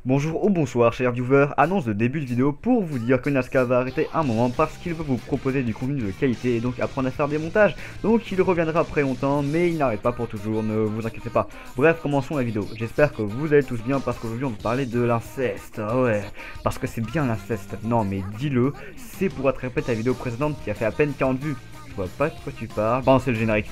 Bonjour ou bonsoir chers viewers, annonce de début de vidéo pour vous dire que Nazca va arrêter un moment parce qu'il veut vous proposer du contenu de qualité et donc apprendre à faire des montages. Donc il reviendra après longtemps mais il n'arrête pas pour toujours, ne vous inquiétez pas. Bref, commençons la vidéo. J'espère que vous allez tous bien parce qu'aujourd'hui on va parler de l'inceste. Ah ouais, parce que c'est bien l'inceste. Non mais dis-le, c'est pour rattraper ta vidéo précédente qui a fait à peine 40 vues. Je vois pas de quoi tu parles. Bon, c'est le générique.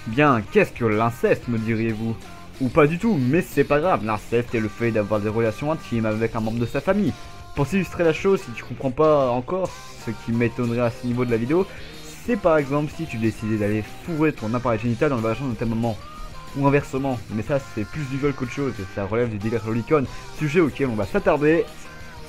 Bien, qu'est-ce que l'inceste, me diriez-vous? Ou pas du tout, mais c'est pas grave, l'inceste est le fait d'avoir des relations intimes avec un membre de sa famille. Pour s'illustrer la chose, si tu comprends pas encore, ce qui m'étonnerait à ce niveau de la vidéo, c'est par exemple si tu décidais d'aller fourrer ton appareil génital dans le vagin de ta maman. Ou inversement, mais ça c'est plus du viol qu'autre chose, et ça relève du délire lolicon, sujet auquel on va s'attarder.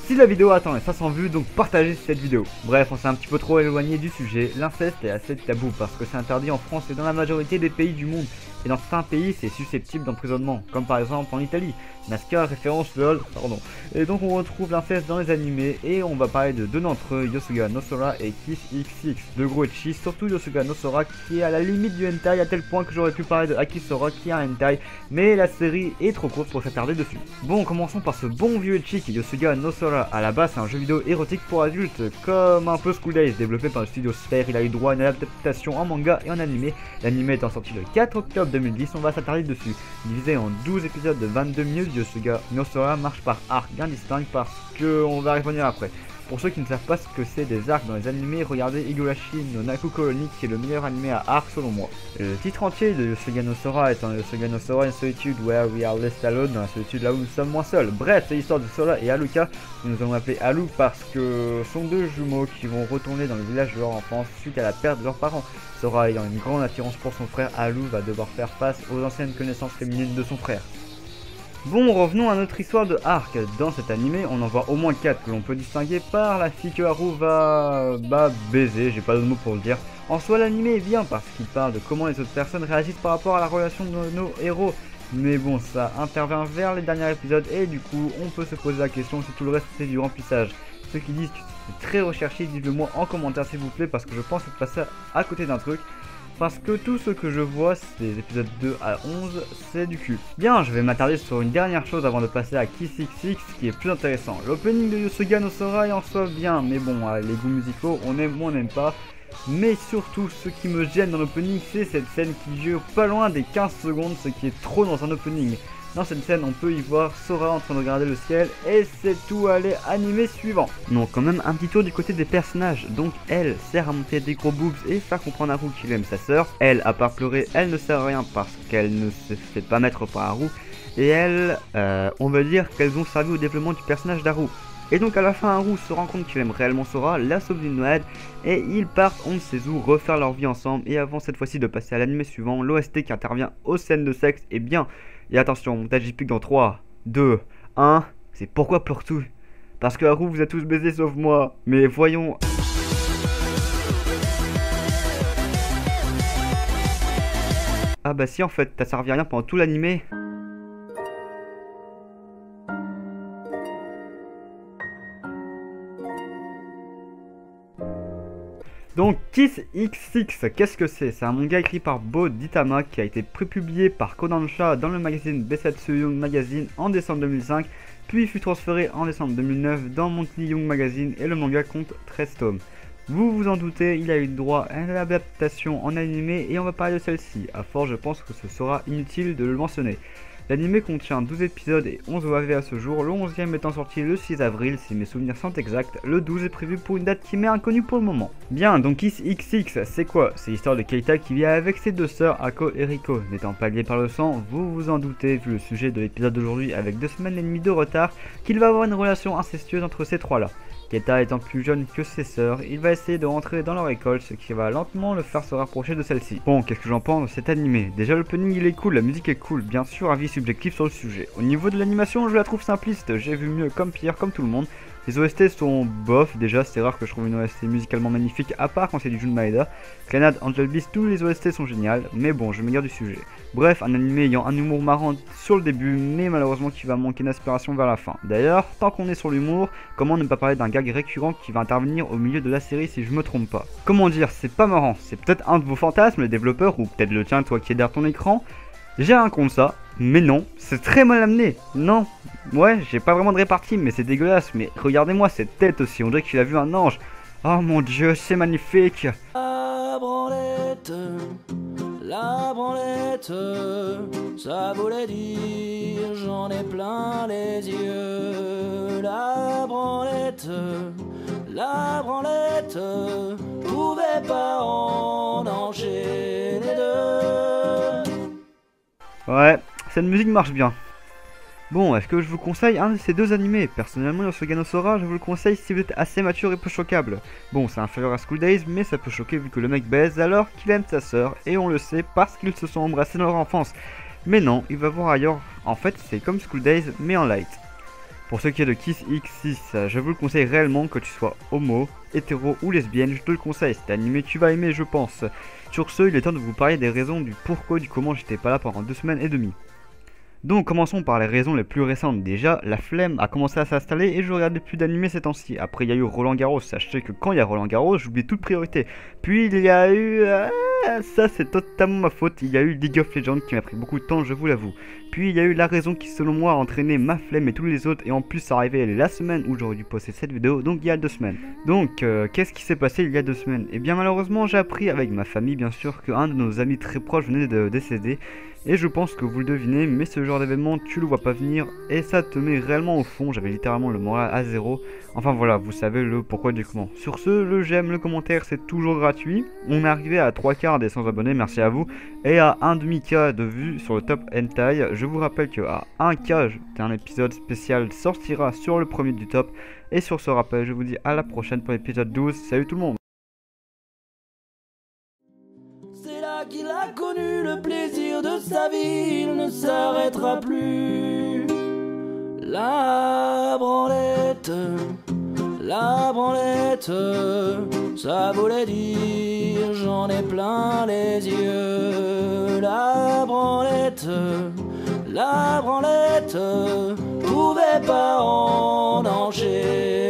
Si la vidéo atteint les 500 vues, donc partagez cette vidéo. Bref, on s'est un petit peu trop éloigné du sujet. L'inceste est assez tabou parce que c'est interdit en France et dans la majorité des pays du monde. Et dans certains pays, c'est susceptible d'emprisonnement, comme par exemple en Italie. Nazca, référence LOL, pardon. Et donc on retrouve l'inceste dans les animés et on va parler de deux d'entre eux, Yosuga no Sora et Kiss X6. De gros etchi, surtout Yosuga no Sora qui est à la limite du hentai à tel point que j'aurais pu parler de Akisora qui est un hentai, mais la série est trop courte pour s'attarder dessus. Bon, commençons par ce bon vieux etchi qui est Yosuga no Sora. À la base, c'est un jeu vidéo érotique pour adultes, comme un peu School Days, développé par le studio Sphere. Il a eu droit à une adaptation en manga et en animé. L'anime étant sorti le 4 octobre 2010, on va s'attarder dessus. Divisé en 12 épisodes de 22 minutes, Yosuga no Sora marche par arc bien distinct parce que on va y revenir après. Pour ceux qui ne savent pas ce que c'est des arcs dans les animés, regardez Higurashi no Naku Colony qui est le meilleur animé à arc selon moi. Le titre entier de Yosuga no Sora étant Yosuga no Sora in Solitude Where We Are Left Alone, dans la solitude là où nous sommes moins seuls. Bref, c'est l'histoire de Sora et Haruka, que nous allons appeler Haru parce que sont deux jumeaux qui vont retourner dans le village de leur enfance suite à la perte de leurs parents. Sora ayant une grande attirance pour son frère, Haru va devoir faire face aux anciennes connaissances féminines de son frère. Bon, revenons à notre histoire de arc. Dans cet animé, on en voit au moins 4 que l'on peut distinguer par la fille que Haru va baiser, j'ai pas de mots pour le dire. En soi, l'animé est bien parce qu'il parle de comment les autres personnes réagissent par rapport à la relation de nos héros. Mais bon, ça intervient vers les derniers épisodes et du coup, on peut se poser la question si tout le reste c'est du remplissage. Ceux qui disent que c'est très recherché, dites-le moi en commentaire s'il vous plaît parce que je pense être passé à côté d'un truc. Parce que tout ce que je vois, c'est des épisodes 2 à 11, c'est du cul. Bien, je vais m'attarder sur une dernière chose avant de passer à Kiss X6 qui est plus intéressant. L'opening de Yosuga no Sora est en soi bien, mais bon, les goûts musicaux, on aime ou on n'aime pas. Mais surtout, ce qui me gêne dans l'opening, c'est cette scène qui dure pas loin des 15 secondes, ce qui est trop dans un opening. Dans cette scène, on peut y voir Sora en train de regarder le ciel et c'est tout, allez, animé suivant. Non, quand même un petit tour du côté des personnages. Donc elle sert à monter des gros boobs et faire comprendre à Haru qu'il aime sa sœur. Elle, à part pleurer, elle ne sert à rien parce qu'elle ne se fait pas mettre par Haru. Et elle, on va dire qu'elles ont servi au développement du personnage d'Haru. Et donc à la fin, Haru se rend compte qu'il aime réellement Sora, la sauve d'une noyade, et ils partent on ne sait où refaire leur vie ensemble. Et avant cette fois-ci de passer à l'anime suivant, l'OST qui intervient aux scènes de sexe est bien. Et attention, montage JPEG dans 3, 2, 1, c'est pourquoi pleure-tu? Parce que Haru vous a tous baisé sauf moi. Mais voyons... Ah bah si en fait, t'as servi à rien pendant tout l'animé. Donc Kiss X6, qu'est-ce que c'est? C'est un manga écrit par Bo Ditama qui a été prépublié par Kodansha dans le magazine Besatsu Young Magazine en décembre 2005, puis fut transféré en décembre 2009 dans Monthly Young Magazine et le manga compte 13 tomes. Vous vous en doutez, il a eu droit à une adaptation en animé et on va parler de celle-ci. À force, je pense que ce sera inutile de le mentionner. L'anime contient 12 épisodes et 11 OAV à ce jour, le 11e étant sorti le 6 avril si mes souvenirs sont exacts, le 12 est prévu pour une date qui m'est inconnue pour le moment. Bien, donc Kiss X6, c'est quoi? C'est l'histoire de Keita qui vit avec ses deux sœurs Ako et Riko. N'étant pas liés par le sang, vous vous en doutez vu le sujet de l'épisode d'aujourd'hui avec 2 semaines et demie de retard, qu'il va avoir une relation incestueuse entre ces trois-là. Keita étant plus jeune que ses sœurs, il va essayer de rentrer dans leur école, ce qui va lentement le faire se rapprocher de celle-ci. Bon, qu'est-ce que j'en pense de cet animé? Déjà l'opening il est cool, la musique est cool, bien sûr avis subjectif sur le sujet. Au niveau de l'animation, je la trouve simpliste, j'ai vu mieux comme pire comme tout le monde. Les OST sont bof, déjà c'est rare que je trouve une OST musicalement magnifique, à part quand c'est du Jun Maeda. Clannad, Angel Beast, tous les OST sont géniales, mais bon, je m'égare du sujet. Bref, un anime ayant un humour marrant sur le début, mais malheureusement qui va manquer d'inspiration vers la fin. D'ailleurs, tant qu'on est sur l'humour, comment ne pas parler d'un gag récurrent qui va intervenir au milieu de la série si je me trompe pas. Comment dire, c'est pas marrant, c'est peut-être un de vos fantasmes, les développeurs, ou peut-être le tien, toi qui es derrière ton écran. J'ai rien contre ça, mais non, c'est très mal amené. Non, ouais, j'ai pas vraiment de répartie, mais c'est dégueulasse. Mais regardez-moi cette tête aussi, on dirait qu'il a vu un ange. Oh mon dieu, c'est magnifique. La branlette, ça voulait dire j'en ai plein les yeux. La branlette, pouvait pas en enchaîner deux. Ouais, cette musique marche bien. Bon, est-ce que je vous conseille un de ces deux animés? Personnellement, Yosoga Sora, je vous le conseille si vous êtes assez mature et peu choquable. Bon, c'est inférieur à School Days, mais ça peut choquer vu que le mec baise alors qu'il aime sa sœur, et on le sait parce qu'ils se sont embrassés dans leur enfance. Mais non, il va voir ailleurs. En fait, c'est comme School Days, mais en light. Pour ce qui est de Kiss X6, je vous le conseille réellement, que tu sois homo, hétéro ou lesbienne, je te le conseille, cet animé tu vas aimer je pense. Sur ce, il est temps de vous parler des raisons du pourquoi du comment j'étais pas là pendant 2 semaines et demie. Donc commençons par les raisons les plus récentes. Déjà, la flemme a commencé à s'installer et je regardais plus d'animés ces temps-ci. Après il y a eu Roland Garros, sachez que quand il y a Roland Garros, j'oublie toute priorité. Puis il y a eu... ça c'est totalement ma faute, il y a eu League of Legends qui m'a pris beaucoup de temps, je vous l'avoue. Puis il y a eu la raison qui selon moi a entraîné ma flemme et tous les autres, et en plus ça arrivait la semaine où j'aurais dû poster cette vidéo, donc il y a 2 semaines. Donc qu'est-ce qui s'est passé il y a 2 semaines? Et bien malheureusement j'ai appris avec ma famille bien sûr qu'un de nos amis très proches venait de décéder. Et je pense que vous le devinez, mais ce genre d'événement, tu le vois pas venir et ça te met réellement au fond. J'avais littéralement le moral à zéro. Enfin voilà, vous savez le pourquoi du comment. Sur ce, le j'aime, le commentaire, c'est toujours gratuit. On est arrivé à 3/4 des 100 abonnés, merci à vous. Et à 1,5K de vues sur le top hentai. Je vous rappelle qu'à 1K, un épisode spécial sortira sur le premier du top. Et sur ce rappel, je vous dis à la prochaine pour l'épisode 12. Salut tout le monde! Qu'il a connu le plaisir de sa vie, il ne s'arrêtera plus. La branlette, ça voulait dire j'en ai plein les yeux. La branlette, pouvait pas en enchaîner.